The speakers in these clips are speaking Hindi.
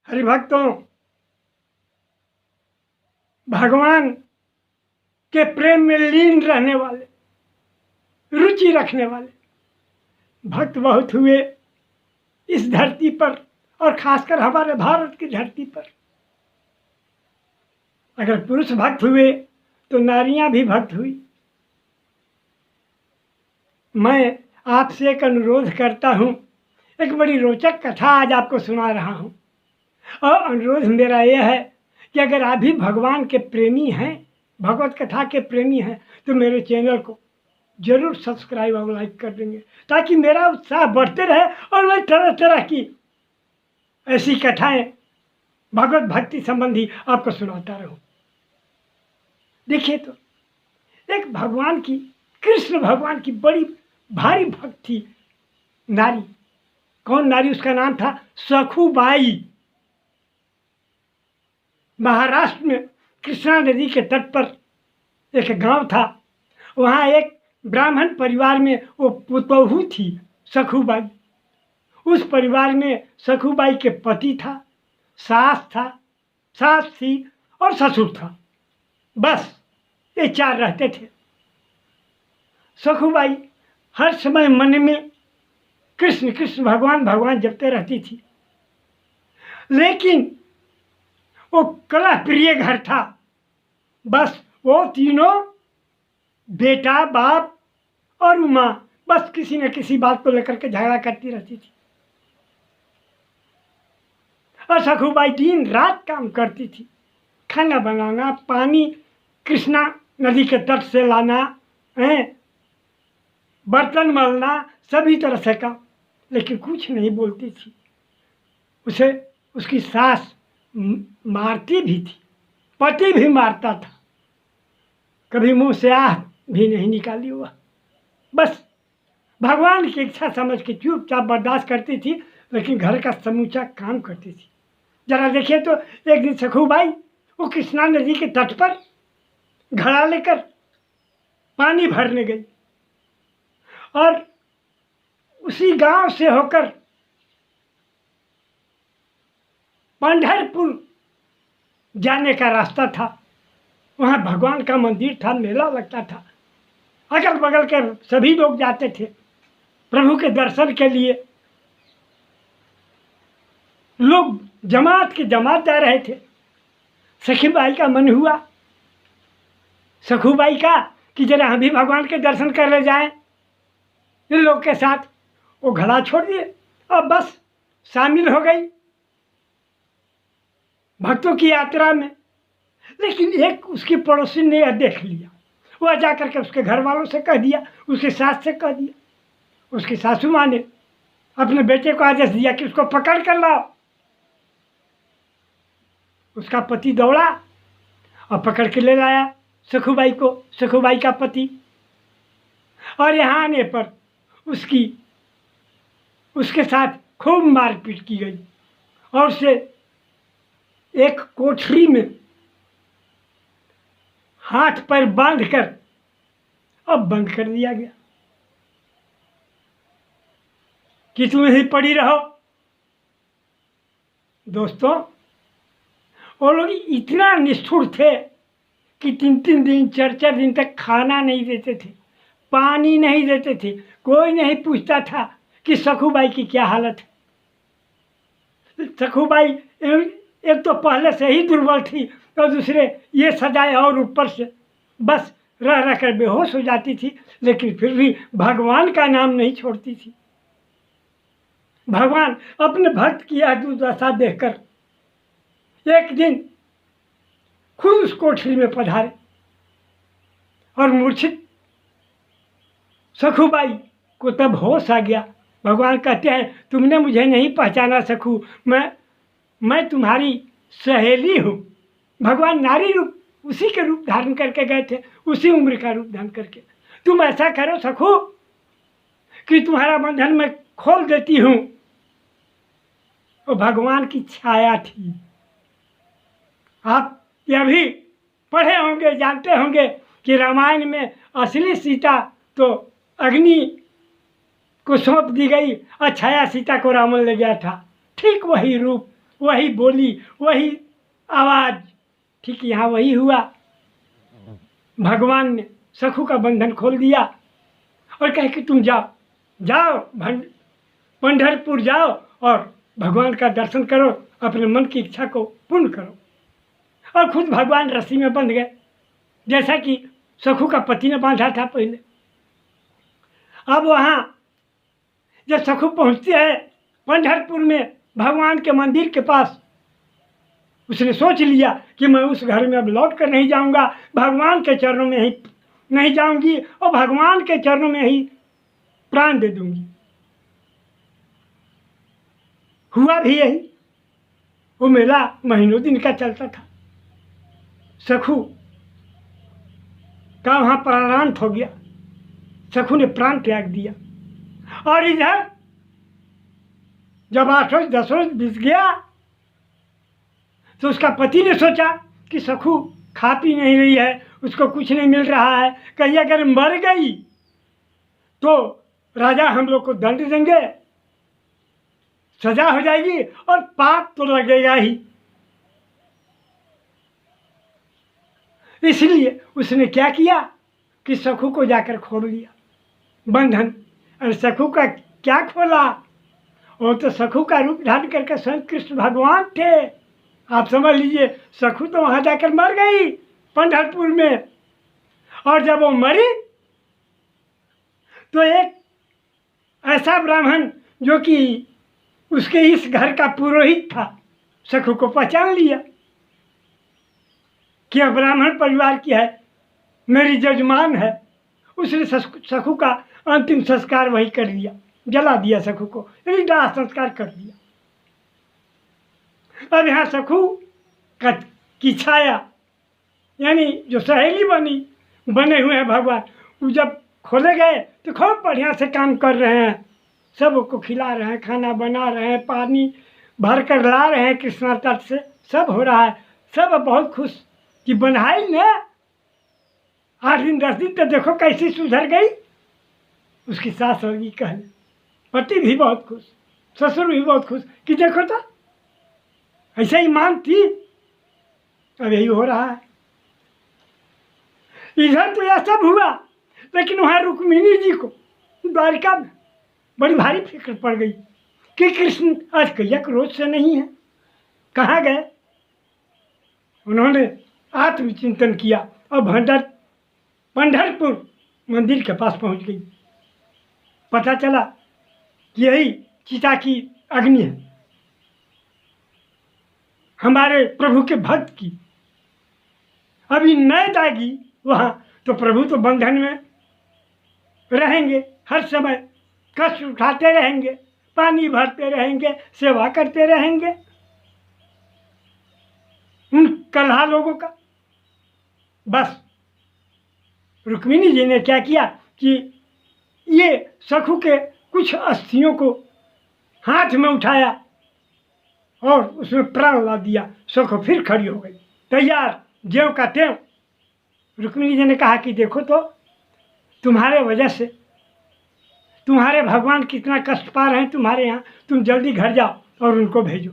हरिभक्तों, भगवान के प्रेम में लीन रहने वाले, रुचि रखने वाले भक्त बहुत हुए इस धरती पर, और खासकर हमारे भारत की धरती पर। अगर पुरुष भक्त हुए तो नारियां भी भक्त हुई। मैं आपसे एक अनुरोध करता हूँ, एक बड़ी रोचक कथा आज आपको सुना रहा हूँ। और अनुरोध मेरा यह है कि अगर आप भी भगवान के प्रेमी हैं, भगवत कथा के प्रेमी हैं, तो मेरे चैनल को जरूर सब्सक्राइब और लाइक कर देंगे, ताकि मेरा उत्साह बढ़ते रहे और मैं तरह तरह की ऐसी कथाएं भगवत भक्ति संबंधी आपको सुनाता रहूं। देखिए तो एक भगवान की, कृष्ण भगवान की बड़ी भारी भक्त थी नारी। कौन नारी? उसका नाम था सखुबाई। महाराष्ट्र में कृष्णा नदी के तट पर एक गांव था। वहाँ एक ब्राह्मण परिवार में वो पुतोहू थी सखुबाई। उस परिवार में सखुबाई के पति था, सास थी और ससुर था। बस ये चार रहते थे। सखुबाई हर समय मन में कृष्ण कृष्ण भगवान भगवान जपते रहती थी। लेकिन वो कला प्रिय घर था। बस वो तीनों, बेटा, बाप और माँ, बस किसी न किसी बात को लेकर के झगड़ा करती रहती थी। और सखुबाई दिन रात काम करती थी, खाना बनाना, पानी कृष्णा नदी के तट से लाना, बर्तन मलना, सभी तरह से काम। लेकिन कुछ नहीं बोलती थी। उसे उसकी सास मारती भी थी, पति भी मारता था। कभी मुंह से आह भी नहीं निकाली हुआ। बस भगवान की इच्छा समझ के चुपचाप बर्दाश्त करती थी, लेकिन घर का समूचा काम करती थी। जरा देखिए तो एक दिन सखुबाई वो कृष्णा नदी के तट पर घड़ा लेकर पानी भरने गई, और उसी गांव से होकर पंढरपुर जाने का रास्ता था। वहाँ भगवान का मंदिर था, मेला लगता था। अगल बगल के सभी लोग जाते थे प्रभु के दर्शन के लिए। लोग जमात के जमात जा रहे थे। सखीबाई का मन हुआ, सखुबाई का, कि जरा हम भी भगवान के दर्शन करने जाएं इन लोग के साथ। वो घड़ा छोड़ दिए और बस शामिल हो गई भक्तों की यात्रा में। लेकिन एक उसकी पड़ोसी ने यह देख लिया। वह जाकर के उसके घर वालों से कह दिया, उसकी सास से कह दिया। उसकी सासू माँ ने अपने बेटे को आदेश दिया कि उसको पकड़ कर लाओ। उसका पति दौड़ा और पकड़ के ले लाया सखुबाई को, सखुबाई का पति। और यहाँ आने पर उसके साथ खूब मारपीट की गई और उसे एक कोठरी में हाथ पैर बांधकर अब बंद कर दिया गया कि तुम यहीं पड़ी रहो। दोस्तों, वो लोग इतना निष्ठुर थे कि 3-3 दिन, 4-4 दिन तक खाना नहीं देते थे, पानी नहीं देते थे। कोई नहीं पूछता था कि सखुबाई की क्या हालत है। सखुबाई एक तो पहले से ही दुर्बल थी, और दूसरे ये सजाए और ऊपर से बस रह रह कर बेहोश हो जाती थी। लेकिन फिर भी भगवान का नाम नहीं छोड़ती थी। भगवान अपने भक्त की यह दुर्दशा देखकर एक दिन खुद उस कोठरी में पधारे और मूर्छित सखुबाई को तब होश आ गया। भगवान कहते हैं, तुमने मुझे नहीं पहचाना सखु, मैं तुम्हारी सहेली हूँ। भगवान नारी रूप, उसी के रूप धारण करके गए थे, उसी उम्र का रूप धारण करके। तुम ऐसा करो सखु कि तुम्हारा बंधन मैं खोल देती हूँ। वो भगवान की छाया थी। आप यह भी पढ़े होंगे, जानते होंगे कि रामायण में असली सीता तो अग्नि को सौंप दी गई और छाया सीता को रावण ले गया था। ठीक वही रूप वही बोली, वही आवाज़। ठीक यहाँ वही हुआ। भगवान ने सखू का बंधन खोल दिया और कहे कि तुम जाओ, जाओ पंढरपुर जाओ और भगवान का दर्शन करो, अपने मन की इच्छा को पूर्ण करो। और खुद भगवान रस्सी में बंध गए, जैसा कि सखू का पति ने बांधा था पहले। अब वहाँ जब सखू पहुँचते हैं पंढरपुर में भगवान के मंदिर के पास, उसने सोच लिया कि मैं उस घर में अब लौट कर नहीं जाऊंगा, भगवान के चरणों में ही नहीं जाऊंगी और भगवान के चरणों में ही प्राण दे दूंगी। हुआ भी यही। वो मेला महीनों दिन का चलता था। सखू का वहाँ प्राणांत हो गया, सखू ने प्राण त्याग दिया। और इधर जब 8 रोज 10 रोज बीत गया तो उसका पति ने सोचा कि सखू खा पी नहीं रही है, उसको कुछ नहीं मिल रहा है, कहीं अगर मर गई तो राजा हम लोग को दंड देंगे, सजा हो जाएगी और पाप तो लगेगा ही। इसलिए उसने क्या किया कि सखू को जाकर खोल लिया बंधन। और सखू का क्या खोला, वो तो सखू का रूप धारण करके स्वयं कृष्ण भगवान थे। आप समझ लीजिए, सखू तो वहाँ जाकर मर गई पंढरपुर में। और जब वो मरी तो एक ऐसा ब्राह्मण जो कि उसके इस घर का पुरोहित था, सखू को पहचान लिया कि यह ब्राह्मण परिवार की है, मेरी जजमान है। उसने सखू का अंतिम संस्कार वही कर दिया, जला दिया सखू को, यानी दाह संस्कार कर दिया। अब यहाँ सखू की छाया यानी जो सहेली बने हुए हैं भगवान, वो जब खोले गए तो खूब बढ़िया से काम कर रहे हैं, सबको खिला रहे हैं, खाना बना रहे हैं, पानी भर कर ला रहे हैं कृष्णा तट से, सब हो रहा है। सब बहुत खुश कि बन्हाई ने 8 दिन 10 दिन तो देखो कैसी सुधर गई। उसकी सास होगी कहने, पति भी बहुत खुश, ससुर भी बहुत खुश कि देखो तो ऐसा ही मान थी। अब यही हो रहा है। इधर तो यह सब हुआ, लेकिन वहाँ रुक्मिणी जी को द्वारिका में बड़ी भारी फिक्र पड़ गई कि कृष्ण आज कैया क्रोध से नहीं है, कहाँ गए। उन्होंने आत्मचिंतन किया और पंढरपुर मंदिर के पास पहुँच गई। पता चला कि यही चिता की अग्नि है, हमारे प्रभु के भक्त की। अभी न जाएगी वहाँ तो प्रभु तो बंधन में रहेंगे, हर समय कष्ट उठाते रहेंगे, पानी भरते रहेंगे, सेवा करते रहेंगे उन कल्हा लोगों का। बस रुक्मिणी जी ने क्या किया कि ये सखू के कुछ अस्थियों को हाथ में उठाया और उसमें प्राण ला दिया। सखू फिर खड़ी हो गई, तैयार ज्यों का त्यों। रुक्मिणी जी ने कहा कि देखो तो तुम्हारे वजह से तुम्हारे भगवान कितना कष्ट पा रहे हैं तुम्हारे यहाँ, तुम जल्दी घर जाओ और उनको भेजो।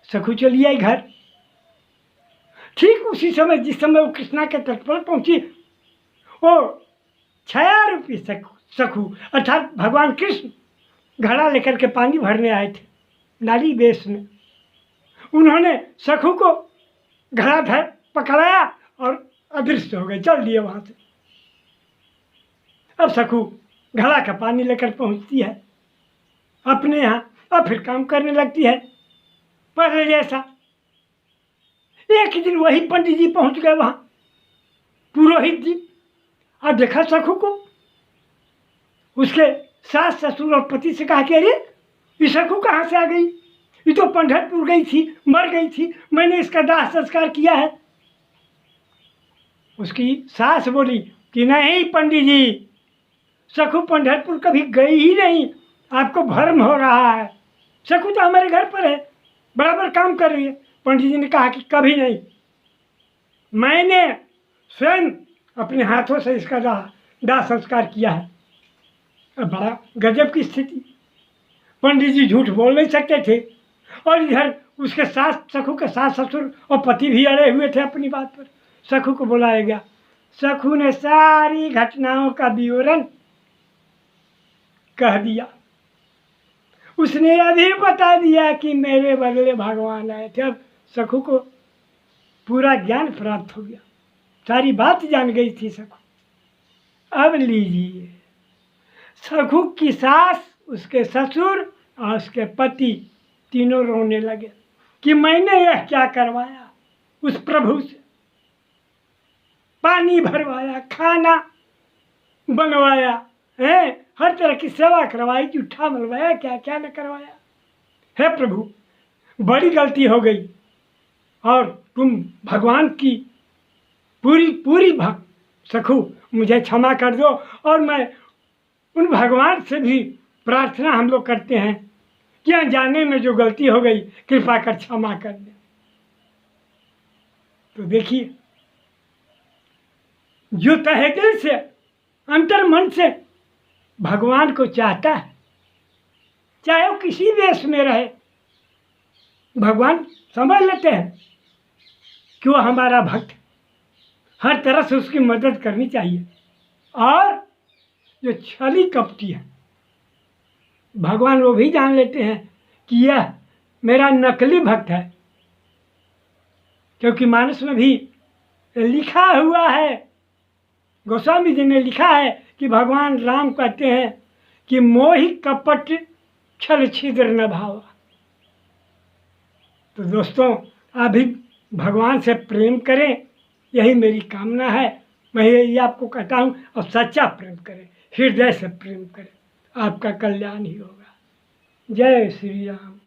सखू चली आई घर। ठीक उसी समय जिस समय वो कृष्णा के तट पर पहुंची, वो छाया रूपी सखू अर्थात भगवान कृष्ण घड़ा लेकर के पानी भरने आए थे नारी वेश में। उन्होंने सखू को घड़ा धर पकड़ाया और अदृश्य हो गए, चल दिए वहाँ से। अब सखू घड़ा का पानी लेकर पहुँचती है अपने यहाँ और फिर काम करने लगती है पहले जैसा। एक दिन वही पंडित जी पहुँच गए वहाँ, पुरोहित जी, और देखा सखू को। उसके सास ससुर और पति से कहा कि अरे ये सखू कहाँ से आ गई, ये तो पंढरपुर गई थी, मर गई थी, मैंने इसका दाह संस्कार किया है। उसकी सास बोली कि नहीं पंडित जी, सखू पंढरपुर कभी गई ही नहीं, आपको भ्रम हो रहा है, सखू तो हमारे घर पर है, बराबर काम कर रही है। पंडित जी ने कहा कि कभी नहीं, मैंने स्वयं अपने हाथों से इसका दाह संस्कार किया है। अब बड़ा गजब की स्थिति। पंडित जी झूठ बोल नहीं सकते थे, और इधर उसके सास, सखू के सास ससुर और पति भी अड़े हुए थे अपनी बात पर। सखू को बुलाया गया। सखू ने सारी घटनाओं का विवरण कह दिया। उसने यह भी बता दिया कि मेरे बदले भगवान आए थे। अब सखू को पूरा ज्ञान प्राप्त हो गया, सारी बात जान गई थी सखू। अब लीजिए, सखू की सास, उसके ससुर और उसके पति तीनों रोने लगे कि मैंने यह क्या करवाया उस प्रभु से। पानी भरवाया, खाना बनवाया है, हर तरह की सेवा करवाई, जूठा मलवाया, क्या क्या न करवाया। हे प्रभु, बड़ी गलती हो गई और तुम भगवान की पूरी पूरी भक्त। सखू, मुझे क्षमा कर दो। और मैं उन भगवान से भी प्रार्थना हम लोग करते हैं कि अनजाने में जो गलती हो गई कृपा कर क्षमा कर दे। तो देखिए, जो तहे दिल से, अंतर मन से भगवान को चाहता है, चाहे वो किसी देश में रहे, भगवान समझ लेते हैं कि वो हमारा भक्त, हर तरह से उसकी मदद करनी चाहिए। और जो छली कपटी है, भगवान वो भी जान लेते हैं कि यह मेरा नकली भक्त है, क्योंकि मानस में भी लिखा हुआ है, गोस्वामी जी ने लिखा है कि भगवान राम कहते हैं कि मोहि कपट छल छिद्र न भावा। तो दोस्तों, आप भी भगवान से प्रेम करें, यही मेरी कामना है। मैं यही आपको कहता हूँ, और सच्चा प्रेम करें, हृदय से प्रेम करें, आपका कल्याण ही होगा। जय श्री राम।